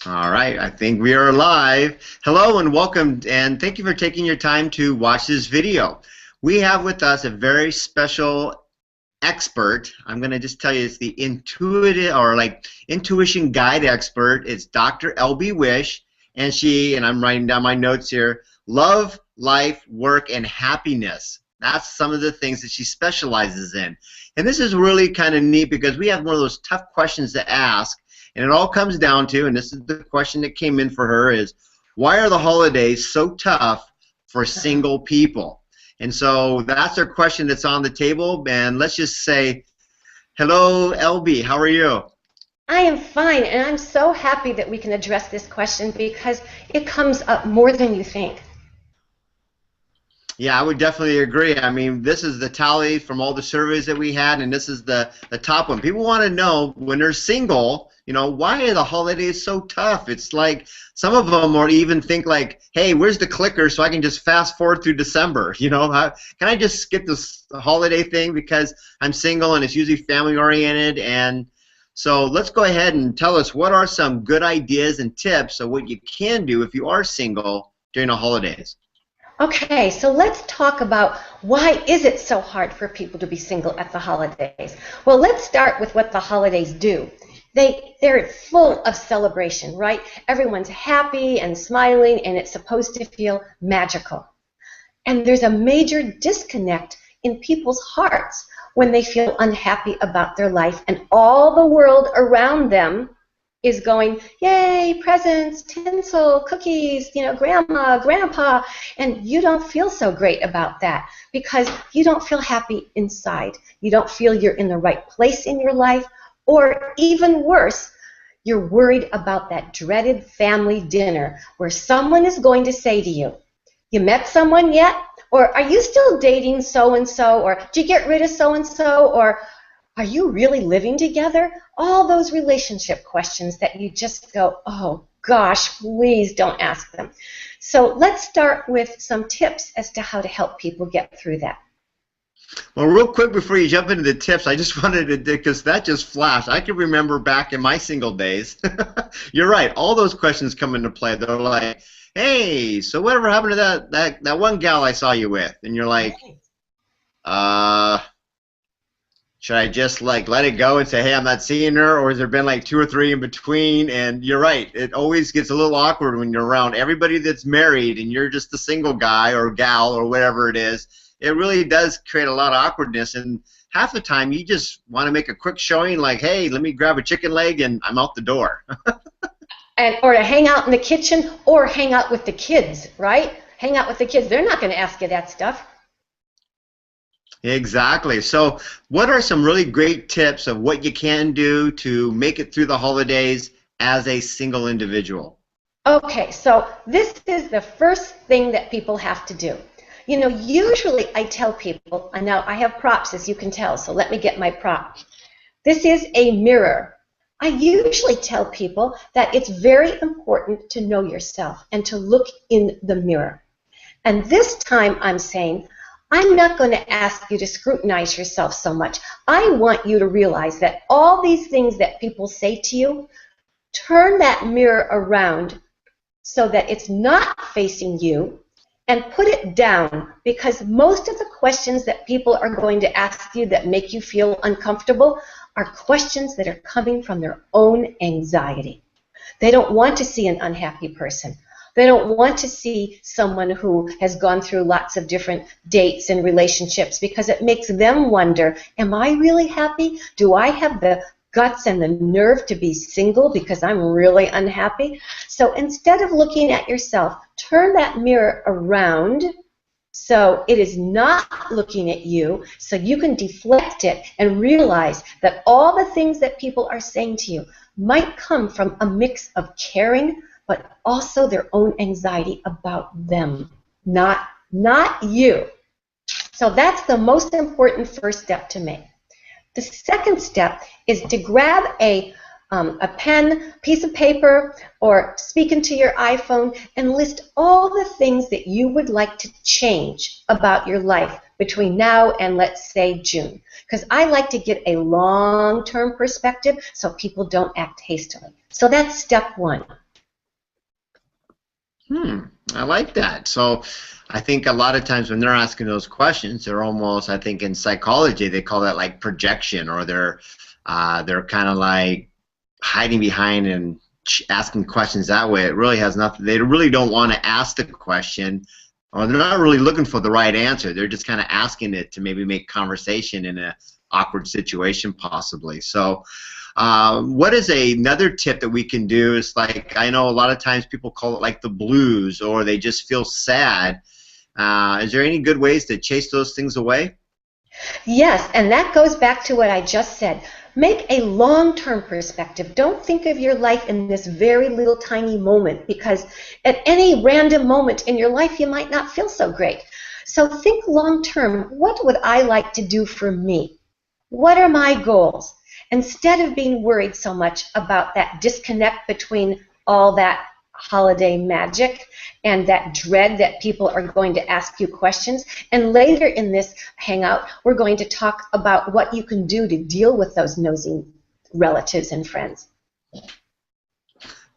All right, I think we are live. Hello and welcome, and thank you for taking your time to watch this video. We have with us a very special expert. I'm going to just tell you it's the intuitive or like intuition guide expert. It's Dr. LB Wish, and I'm writing down my notes here, love, life, work, and happiness. That's some of the things that she specializes in. And this is really kind of neat because we have one of those tough questions to ask. And it all comes down to, and this is the question that came in for her, is why are the holidays so tough for single people? And so that's our question that's on the table. And let's just say, hello, LB, how are you? I am fine, and I'm so happy that we can address this question because it comes up more than you think. Yeah, I would definitely agree. I mean, this is the tally from all the surveys that we had, and this is the top one. People want to know when they're single, why are the holidays so tough? It's like some of them or even think like, hey, where's the clicker so I can just fast forward through December? Can I just skip this holiday thing because I'm single and it's usually family oriented? And so let's go ahead and tell us what are some good ideas and tips of what you can do if you are single during the holidays. Okay, so let's talk about why is it so hard for people to be single at the holidays. Well, let's start with what the holidays do. They're full of celebration, right? Everyone's happy and smiling, and it's supposed to feel magical. And there's a major disconnect in people's hearts when they feel unhappy about their life, and all the world around them is going, yay, presents, tinsel, cookies, grandma, grandpa, and you don't feel so great about that because you don't feel happy inside. You don't feel you're in the right place in your life, or even worse, you're worried about that dreaded family dinner where someone is going to say to you, you met someone yet? Or are you still dating so-and-so? Or did you get rid of so-and-so? Or are you really living together? All those relationship questions that you just go, oh gosh, please don't ask them. So let's start with some tips as to how to help people get through that. Well, real quick before you jump into the tips, I just wanted to, because that just flashed. I can remember back in my single days. You're right. All those questions come into play. They're like, hey, so whatever happened to that one gal I saw you with? And you're like, should I just like let it go and say, hey, I'm not seeing her, or has there been like 2 or 3 in between? And you're right, it always gets a little awkward when you're around everybody that's married and you're just the single guy or gal or whatever it is. It really does create a lot of awkwardness, and half the time you just want to make a quick showing like, hey, let me grab a chicken leg and I'm out the door. Or to hang out in the kitchen or hang out with the kids, right? Hang out with the kids. They're not going to ask you that stuff. Exactly. So what are some really great tips of what you can do to make it through the holidays as a single individual? Okay, so this is the first thing that people have to do. Usually I tell people, and now I have props as you can tell, so let me get my prop. This is a mirror. I usually tell people that it's very important to know yourself and to look in the mirror. And this time I'm saying, I'm not going to ask you to scrutinize yourself so much. I want you to realize that all these things that people say to you, turn that mirror around so that it's not facing you and put it down, because most of the questions that people are going to ask you that make you feel uncomfortable are questions that are coming from their own anxiety. They don't want to see an unhappy person. They don't want to see someone who has gone through lots of different dates and relationships because it makes them wonder, am I really happy? Do I have the guts and the nerve to be single because I'm really unhappy? So instead of looking at yourself, turn that mirror around so it is not looking at you, so you can deflect it and realize that all the things that people are saying to you might come from a mix of caring, but also their own anxiety about them, not you. So that's the most important first step to make. The second step is to grab a pen, piece of paper, or speak into your iPhone and list all the things that you would like to change about your life between now and, let's say, June. Because I like to get a long-term perspective so people don't act hastily. So that's step one. I like that. So I think a lot of times when they're asking those questions, they're almost, I think in psychology, they call that like projection, or they're kind of like hiding behind and asking questions that way. It really has nothing. They really don't want to ask the question, or they're not really looking for the right answer. They're just kind of asking it to maybe make conversation in a awkward situation, possibly. So, what is another tip that we can do? Is like, I know a lot of times people call it like the blues, or they just feel sad. Is there any good ways to chase those things away? Yes, and that goes back to what I just said. Make a long-term perspective. Don't think of your life in this very little tiny moment, because at any random moment in your life you might not feel so great. So think long-term. What would I like to do for me? What are my goals? Instead of being worried so much about that disconnect between all that holiday magic and that dread that people are going to ask you questions. And later in this hangout, we're going to talk about what you can do to deal with those nosy relatives and friends.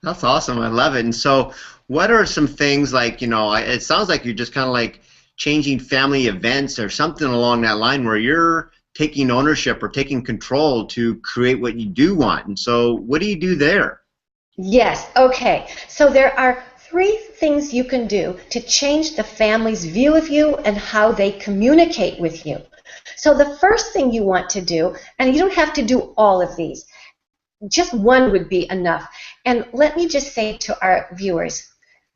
That's awesome. I love it. And so, what are some things like, it sounds like you're just kind of like changing family events or something along that line where you're taking ownership or taking control to create what you do want. And so, what do you do there? Yes, okay. So there are three things you can do to change the family's view of you and how they communicate with you. So the first thing you want to do, and you don't have to do all of these, just one would be enough. And let me just say to our viewers,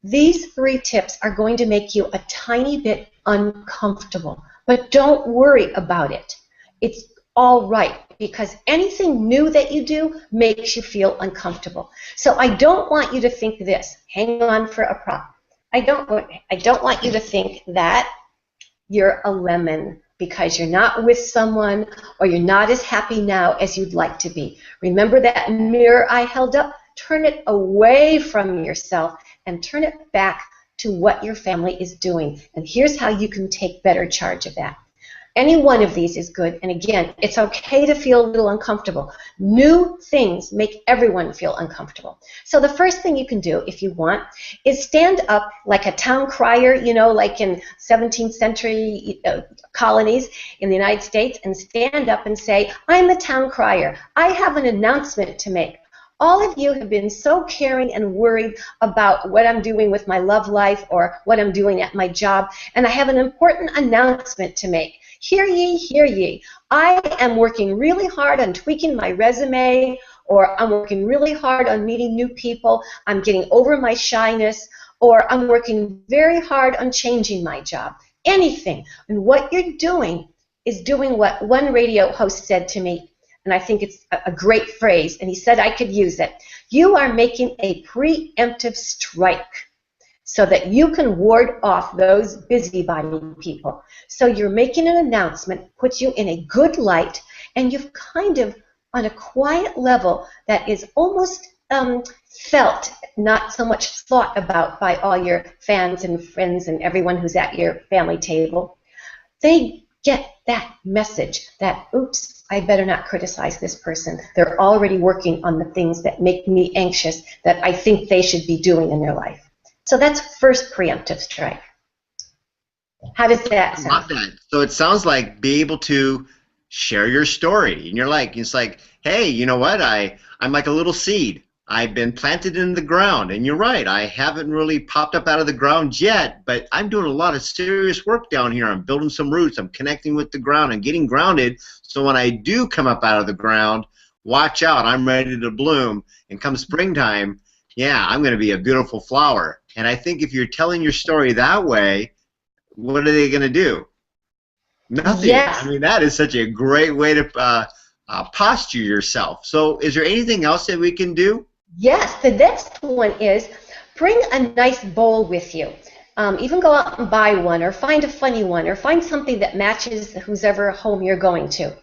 these three tips are going to make you a tiny bit uncomfortable, but don't worry about it. It's all right, because anything new that you do makes you feel uncomfortable. So I don't want you to think this. Hang on for a prop. I don't want you to think that you're a lemon because you're not with someone or you're not as happy now as you'd like to be. Remember that mirror I held up? Turn it away from yourself and turn it back to what your family is doing. And here's how you can take better charge of that. Any one of these is good, and again, it's okay to feel a little uncomfortable. New things make everyone feel uncomfortable. So the first thing you can do, if you want, is stand up like a town crier, like in 17th century colonies in the United States, and stand up and say, I'm the town crier. I have an announcement to make. All of you have been so caring and worried about what I'm doing with my love life or what I'm doing at my job, and I have an important announcement to make. Hear ye, hear ye. I am working really hard on tweaking my resume, or I'm working really hard on meeting new people. I'm getting over my shyness, or I'm working very hard on changing my job. Anything. And what you're doing is doing what one radio host said to me, and I think it's a great phrase, and he said I could use it. You are making a preemptive strike so that you can ward off those busybody people. So you're making an announcement, puts you in a good light, and you've kind of, on a quiet level that is almost felt, not so much thought about by all your fans and friends and everyone who's at your family table. They get that message that, oops, I better not criticize this person. They're already working on the things that make me anxious that I think they should be doing in their life. So that's first preemptive strike. How does that sound? I love that. So it sounds like be able to share your story. And you're like, it's like, hey, you know what? I'm like a little seed. I've been planted in the ground. And you're right. I haven't really popped up out of the ground yet, but I'm doing a lot of serious work down here. I'm building some roots. I'm connecting with the ground and getting grounded. So when I do come up out of the ground, watch out. I'm ready to bloom. And come springtime, yeah, I'm going to be a beautiful flower. And I think if you're telling your story that way, what are they going to do? Nothing. Yes. I mean, that is such a great way to posture yourself. So is there anything else that we can do? Yes, the next one is bring a nice bowl with you. Even go out and buy one, or find a funny one, or find something that matches whoever home you're going to.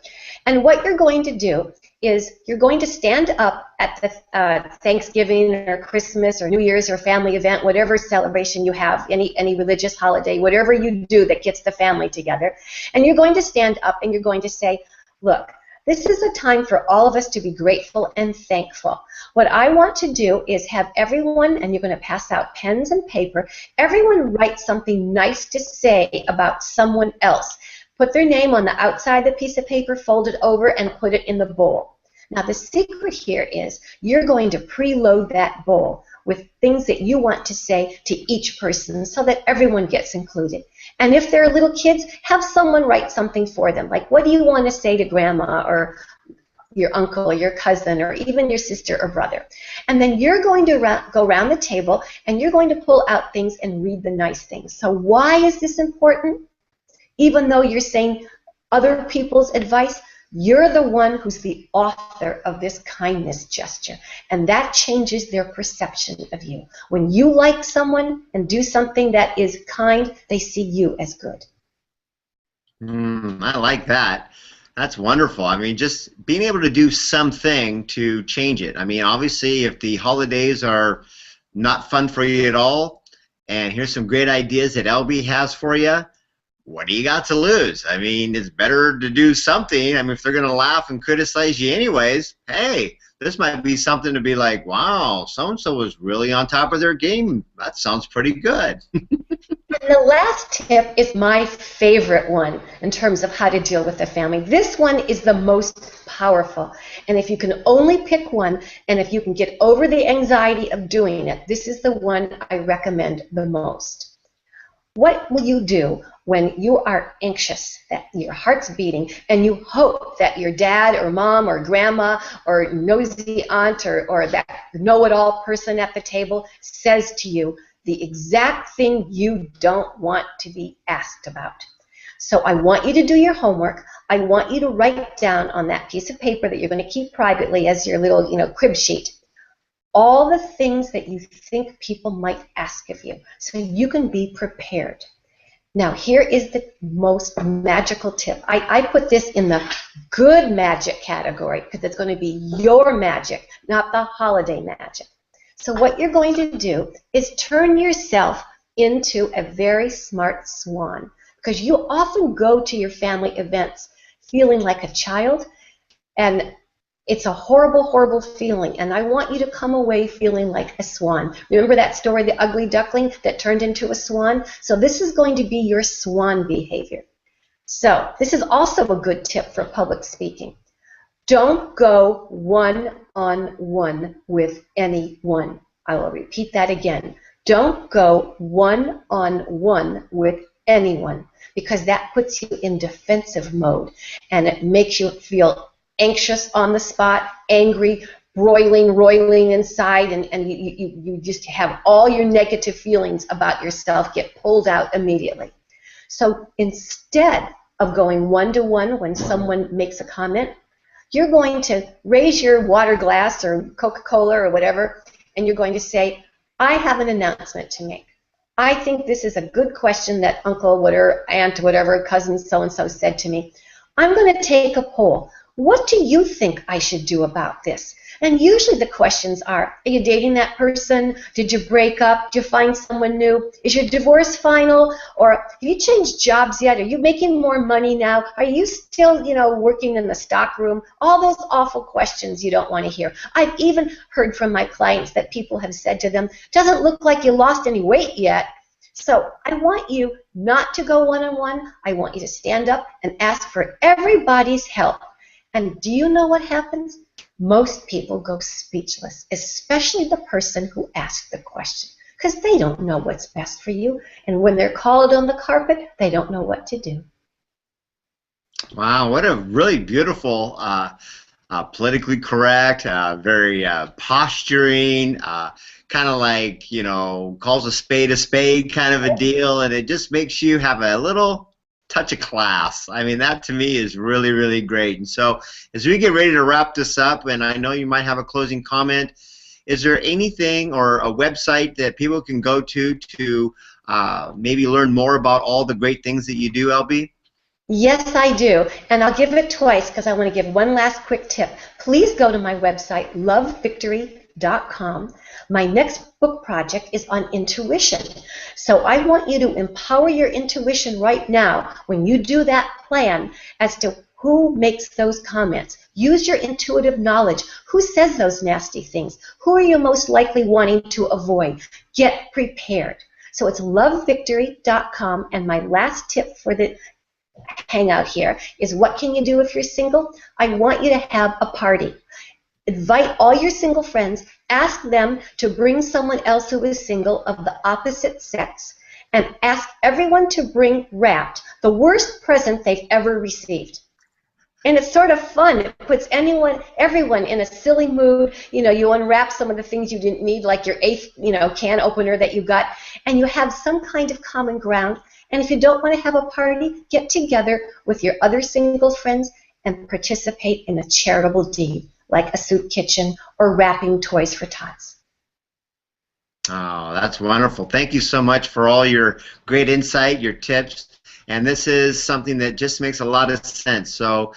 And what you're going to do is you're going to stand up at the Thanksgiving or Christmas or New Year's or family event, whatever celebration you have, any religious holiday, whatever you do that gets the family together, and you're going to stand up and you're going to say, look, This is a time for all of us to be grateful and thankful. What I want to do is have everyone, and you're going to pass out pens and paper, everyone write something nice to say about someone else. Put their name on the outside of the piece of paper, fold it over, and put it in the bowl. Now the secret here is you're going to preload that bowl with things that you want to say to each person so that everyone gets included. And if they're little kids, have someone write something for them. Like, what do you want to say to grandma or your uncle or your cousin or even your sister or brother? And then you're going to go around the table and you're going to pull out things and read the nice things. So why is this important? Even though you're saying other people's advice, you're the one who's the author of this kindness gesture, and that changes their perception of you. When you like someone and do something that is kind, they see you as good. I like that. That's wonderful. I mean, just being able to do something to change it. I mean, obviously, if the holidays are not fun for you at all, and here's some great ideas that LB has for you, what do you got to lose? I mean, it's better to do something. I mean, if they're going to laugh and criticize you anyways, hey, this might be something to be like, wow, so-and-so was really on top of their game. That sounds pretty good. And the last tip is my favorite one in terms of how to deal with the family. This one is the most powerful. And if you can only pick one, and if you can get over the anxiety of doing it, this is the one I recommend the most. What will you do when you are anxious, that your heart's beating, and you hope that your dad or mom or grandma or nosy aunt or that know-it-all person at the table says to you the exact thing you don't want to be asked about? So I want you to do your homework. I want you to write down on that piece of paper that you're going to keep privately as your little, crib sheet, all the things that you think people might ask of you, so you can be prepared. Now, here is the most magical tip. I put this in the good magic category because it's going to be your magic, not the holiday magic. So what you're going to do is turn yourself into a very smart swan, because you often go to your family events feeling like a child, and it's a horrible, horrible feeling, and I want you to come away feeling like a swan. Remember that story, The Ugly Duckling, that turned into a swan? So this is going to be your swan behavior. So this is also a good tip for public speaking. Don't go one-on-one with anyone. I will repeat that again. Don't go one-on-one with anyone, because that puts you in defensive mode, and it makes you feel anxious on the spot, angry, roiling inside, and you just have all your negative feelings about yourself get pulled out immediately. So instead of going one-to-one when someone makes a comment, you're going to raise your water glass or Coca-Cola or whatever, and you're going to say, I have an announcement to make. I think this is a good question that uncle, whatever, aunt, whatever, cousin so-and-so said to me. I'm going to take a poll. What do you think I should do about this? And usually the questions are you dating that person? Did you break up? Did you find someone new? Is your divorce final? Or have you changed jobs yet? Are you making more money now? Are you still, working in the stock room? All those awful questions you don't want to hear. I've even heard from my clients that people have said to them, doesn't look like you lost any weight yet. So I want you not to go one-on-one. I want you to stand up and ask for everybody's help. And do you know what happens? Most people go speechless, especially the person who asked the question, because they don't know what's best for you. And when they're called on the carpet, they don't know what to do. Wow, what a really beautiful, politically correct, very posturing, kind of like, calls a spade kind of a deal, and it just makes you have a little touch of class. I mean, that to me is really, really great. And so as we get ready to wrap this up, and I know you might have a closing comment, is there anything or a website that people can go to maybe learn more about all the great things that you do, LB? Yes, I do. And I'll give it twice because I want to give one last quick tip. Please go to my website, lovevictory.com. My next book project is on intuition. So I want you to empower your intuition right now when you do that plan as to Who makes those comments? Use your intuitive knowledge. Who says those nasty things? Who are you most likely wanting to avoid? Get prepared. So it's lovevictory.com, and my last tip for the hangout here is, what can you do if you're single? I want you to have a party. Invite all your single friends. Ask them to bring someone else who is single of the opposite sex, and ask everyone to bring wrapped the worst present they've ever received. And it's sort of fun. It puts everyone in a silly mood. You know, you unwrap some of the things you didn't need, like your 8th, can opener that you got, and you have some kind of common ground. And if you don't want to have a party, get together with your other single friends and participate in a charitable deed, like a soup kitchen or wrapping toys for tots. Oh, that's wonderful. Thank you so much for all your great insight, your tips. And this is something that just makes a lot of sense. So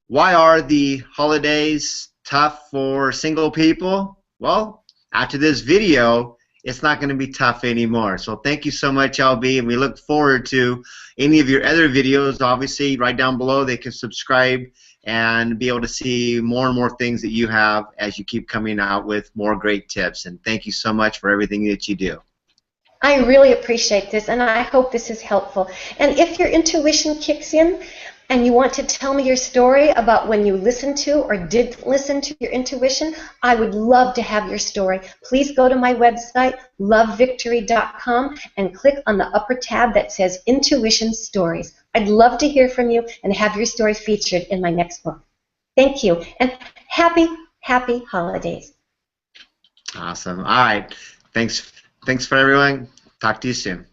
why are the holidays tough for single people? Well, after this video, it's not going to be tough anymore. So thank you so much, LB, and we look forward to any of your other videos. Obviously, right down below, they can subscribe and be able to see more and more things that you have as you keep coming out with more great tips. And thank you so much for everything that you do. I really appreciate this, and I hope this is helpful. And if your intuition kicks in and you want to tell me your story about when you listened to or did listen to your intuition, I would love to have your story. Please go to my website, lovevictory.com, and click on the upper tab that says Intuition Stories. I'd love to hear from you and have your story featured in my next book. Thank you, and happy holidays. Awesome. All right. Thanks for everyone. Talk to you soon.